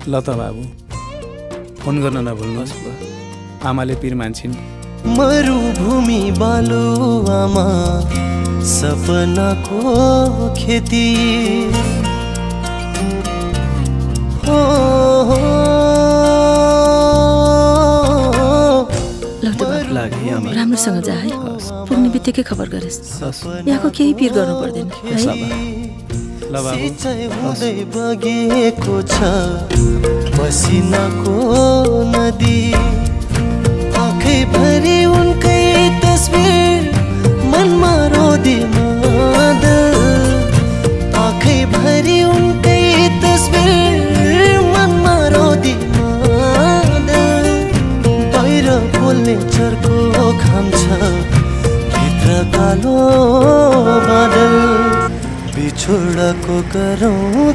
ल त बाबु फोन गर्न नभुल्नुहोस् आमाले पिर मान्छिन् मरुभूमि बालुवामा सपनाको खेती हो लागि आमा राम्रोसँग जा है पुग्ने बित्तिकै खबर गरेस् यहाँको केही पिर गर्नु पर्दैन है ल बाबु सिँचाइ हुँदै बगेको छ पसिनाको नदी आँखै भरि उनकै तस्बिर मनमा रोदी मादल आँखै भरि उनकै तस्बिर मनमा रोदी मादल बाहिर बोल्ने चर्को घाम छ भित्र कालो बादल बिछोडको गरौँ